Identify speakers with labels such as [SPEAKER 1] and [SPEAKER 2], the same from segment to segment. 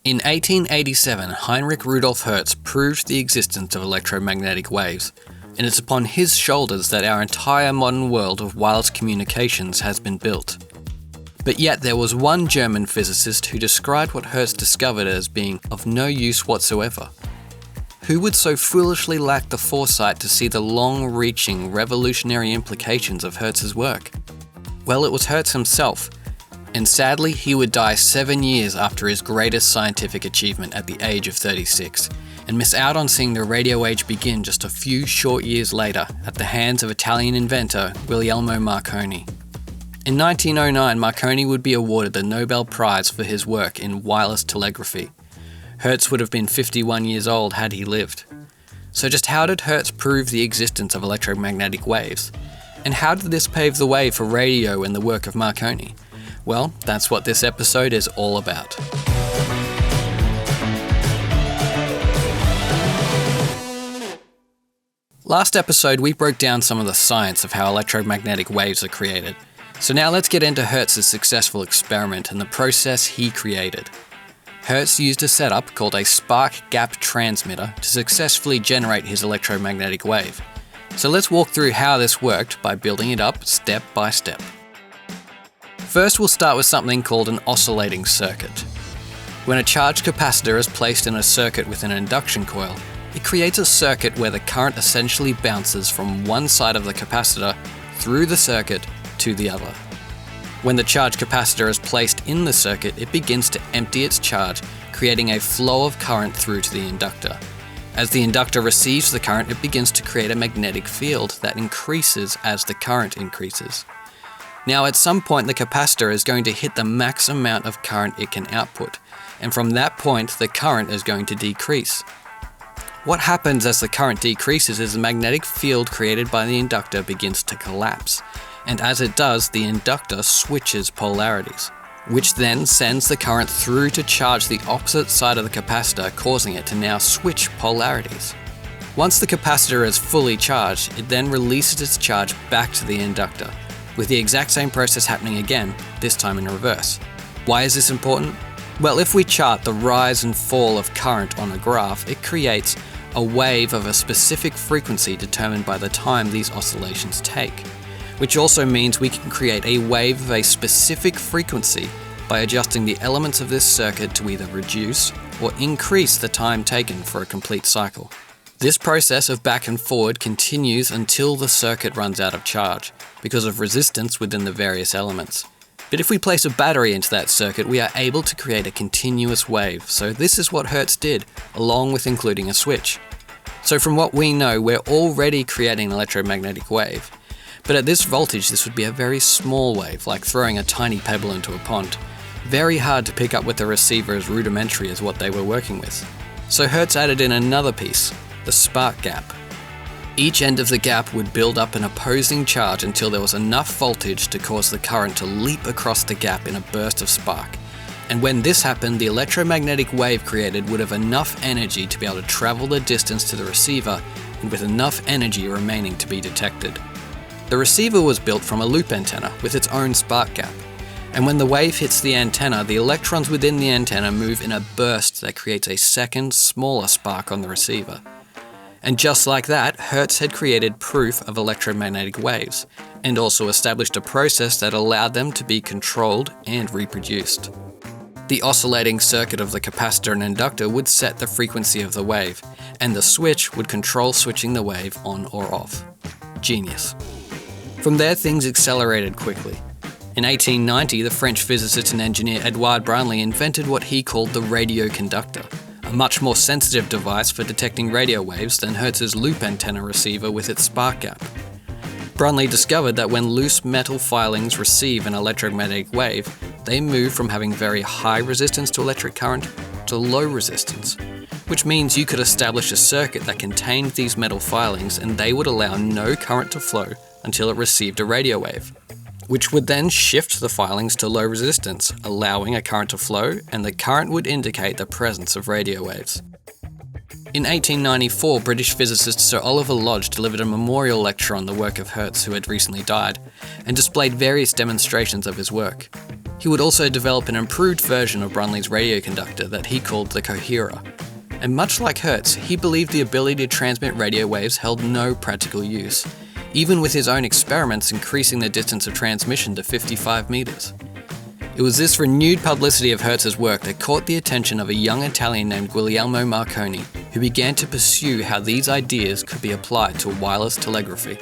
[SPEAKER 1] In 1887, Heinrich Rudolf Hertz proved the existence of electromagnetic waves, and it's upon his shoulders that our entire modern world of wireless communications has been built. But yet there was one German physicist who described what Hertz discovered as being of no use whatsoever. Who would so foolishly lack the foresight to see the long-reaching, revolutionary implications of Hertz's work? Well, it was Hertz himself, and sadly he would die 7 years after his greatest scientific achievement at the age of 36, and miss out on seeing the radio age begin just a few short years later at the hands of Italian inventor Guglielmo Marconi. In 1909, Marconi would be awarded the Nobel Prize for his work in wireless telegraphy. Hertz would have been 51 years old had he lived. So just how did Hertz prove the existence of electromagnetic waves? And how did this pave the way for radio and the work of Marconi? Well, that's what this episode is all about. Last episode, we broke down some of the science of how electromagnetic waves are created. So now let's get into Hertz's successful experiment and the process he created. Hertz used a setup called a spark gap transmitter to successfully generate his electromagnetic wave. So let's walk through how this worked by building it up step by step. First, we'll start with something called an oscillating circuit. When a charged capacitor is placed in a circuit with an induction coil, it creates a circuit where the current essentially bounces from one side of the capacitor through the circuit to the other. When the charged capacitor is placed in the circuit, it begins to empty its charge, creating a flow of current through to the inductor. As the inductor receives the current, it begins to create a magnetic field that increases as the current increases. Now, at some point, the capacitor is going to hit the max amount of current it can output, and from that point, the current is going to decrease. What happens as the current decreases is the magnetic field created by the inductor begins to collapse, and as it does, the inductor switches polarities, which then sends the current through to charge the opposite side of the capacitor, causing it to now switch polarities. Once the capacitor is fully charged, it then releases its charge back to the inductor, with the exact same process happening again, this time in reverse. Why is this important? Well, if we chart the rise and fall of current on a graph, it creates a wave of a specific frequency determined by the time these oscillations take, which also means we can create a wave of a specific frequency by adjusting the elements of this circuit to either reduce or increase the time taken for a complete cycle. This process of back and forward continues until the circuit runs out of charge, because of resistance within the various elements. But if we place a battery into that circuit, we are able to create a continuous wave, so this is what Hertz did, along with including a switch. So from what we know, we're already creating an electromagnetic wave. But at this voltage, this would be a very small wave, like throwing a tiny pebble into a pond. Very hard to pick up with the receiver as rudimentary as what they were working with. So Hertz added in another piece, the spark gap. Each end of the gap would build up an opposing charge until there was enough voltage to cause the current to leap across the gap in a burst of spark. And when this happened, the electromagnetic wave created would have enough energy to be able to travel the distance to the receiver, and with enough energy remaining to be detected. The receiver was built from a loop antenna with its own spark gap. And when the wave hits the antenna, the electrons within the antenna move in a burst that creates a second, smaller spark on the receiver. And just like that, Hertz had created proof of electromagnetic waves, and also established a process that allowed them to be controlled and reproduced. The oscillating circuit of the capacitor and inductor would set the frequency of the wave, and the switch would control switching the wave on or off. Genius. From there, things accelerated quickly. In 1890, the French physicist and engineer Edouard Branly invented what he called the radio conductor, a much more sensitive device for detecting radio waves than Hertz's loop antenna receiver with its spark gap. Branly discovered that when loose metal filings receive an electromagnetic wave, they move from having very high resistance to electric current to low resistance, which means you could establish a circuit that contained these metal filings and they would allow no current to flow until it received a radio wave, which would then shift the filings to low resistance, allowing a current to flow, and the current would indicate the presence of radio waves. In 1894, British physicist Sir Oliver Lodge delivered a memorial lecture on the work of Hertz, who had recently died, and displayed various demonstrations of his work. He would also develop an improved version of Brunley's radio conductor that he called the coherer. And much like Hertz, he believed the ability to transmit radio waves held no practical use, even with his own experiments increasing the distance of transmission to 55 meters. It was this renewed publicity of Hertz's work that caught the attention of a young Italian named Guglielmo Marconi, who began to pursue how these ideas could be applied to wireless telegraphy.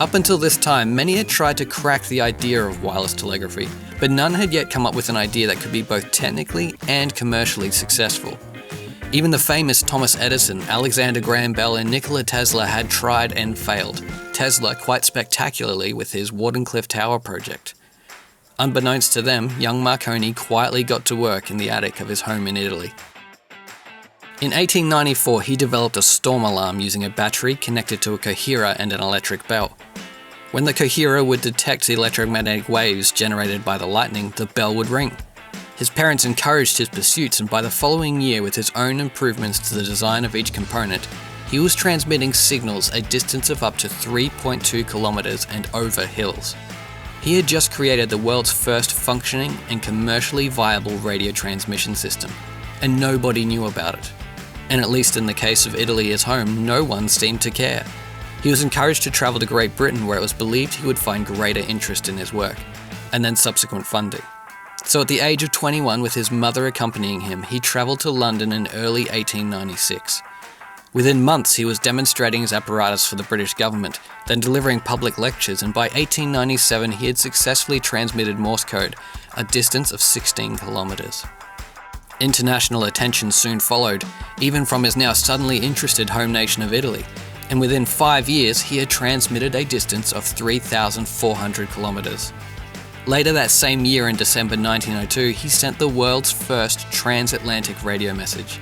[SPEAKER 1] Up until this time, many had tried to crack the idea of wireless telegraphy, but none had yet come up with an idea that could be both technically and commercially successful. Even the famous Thomas Edison, Alexander Graham Bell, and Nikola Tesla had tried and failed, Tesla quite spectacularly with his Wardenclyffe Tower project. Unbeknownst to them, young Marconi quietly got to work in the attic of his home in Italy. In 1894, he developed a storm alarm using a battery connected to a coherer and an electric bell. When the coherer would detect the electromagnetic waves generated by the lightning, the bell would ring. His parents encouraged his pursuits, and by the following year, with his own improvements to the design of each component, he was transmitting signals a distance of up to 3.2 kilometers and over hills. He had just created the world's first functioning and commercially viable radio transmission system, and nobody knew about it. And at least in the case of Italy, his home, no one seemed to care. He was encouraged to travel to Great Britain, where it was believed he would find greater interest in his work, and then subsequent funding. So at the age of 21, with his mother accompanying him, he travelled to London in early 1896. Within months, he was demonstrating his apparatus for the British government, then delivering public lectures, and by 1897 he had successfully transmitted Morse code, a distance of 16 kilometres. International attention soon followed, even from his now suddenly interested home nation of Italy, and within 5 years he had transmitted a distance of 3,400 kilometres. Later that same year, in December 1902, he sent the world's first transatlantic radio message.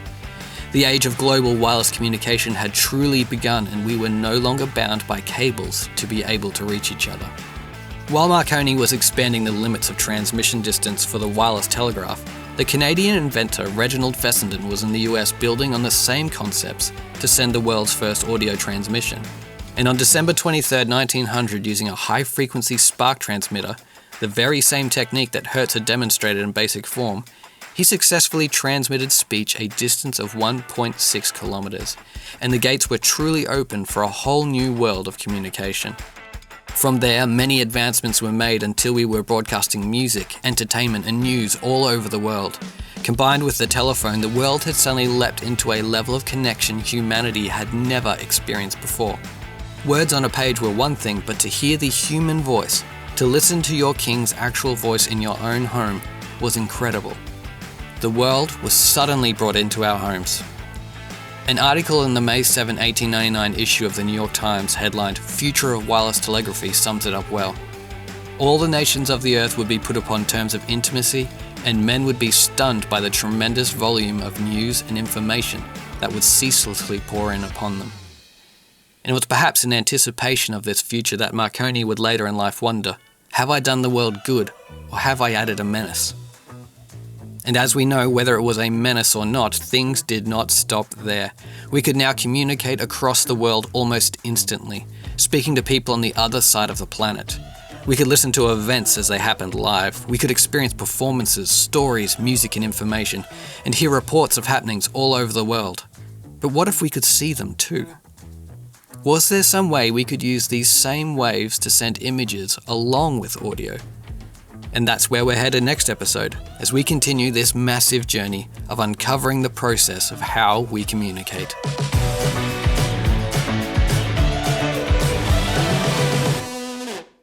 [SPEAKER 1] The age of global wireless communication had truly begun, and we were no longer bound by cables to be able to reach each other. While Marconi was expanding the limits of transmission distance for the wireless telegraph, the Canadian inventor Reginald Fessenden was in the US building on the same concepts to send the world's first audio transmission. And on December 23, 1900, using a high-frequency spark transmitter, the very same technique that Hertz had demonstrated in basic form, he successfully transmitted speech a distance of 1.6 kilometers, and the gates were truly open for a whole new world of communication. From there, many advancements were made until we were broadcasting music, entertainment, and news all over the world. Combined with the telephone, the world had suddenly leapt into a level of connection humanity had never experienced before. Words on a page were one thing, but to hear the human voice, to listen to your king's actual voice in your own home, was incredible. The world was suddenly brought into our homes. An article in the May 7, 1899 issue of the New York Times headlined "Future of Wireless Telegraphy" sums it up well. All the nations of the earth would be put upon terms of intimacy, and men would be stunned by the tremendous volume of news and information that would ceaselessly pour in upon them. And it was perhaps in anticipation of this future that Marconi would later in life wonder, have I done the world good, or have I added a menace? And as we know, whether it was a menace or not, things did not stop there. We could now communicate across the world almost instantly, speaking to people on the other side of the planet. We could listen to events as they happened live. We could experience performances, stories, music, and information, and hear reports of happenings all over the world. But what if we could see them too? Was there some way we could use these same waves to send images along with audio? And that's where we're headed next episode, as we continue this massive journey of uncovering the process of how we communicate.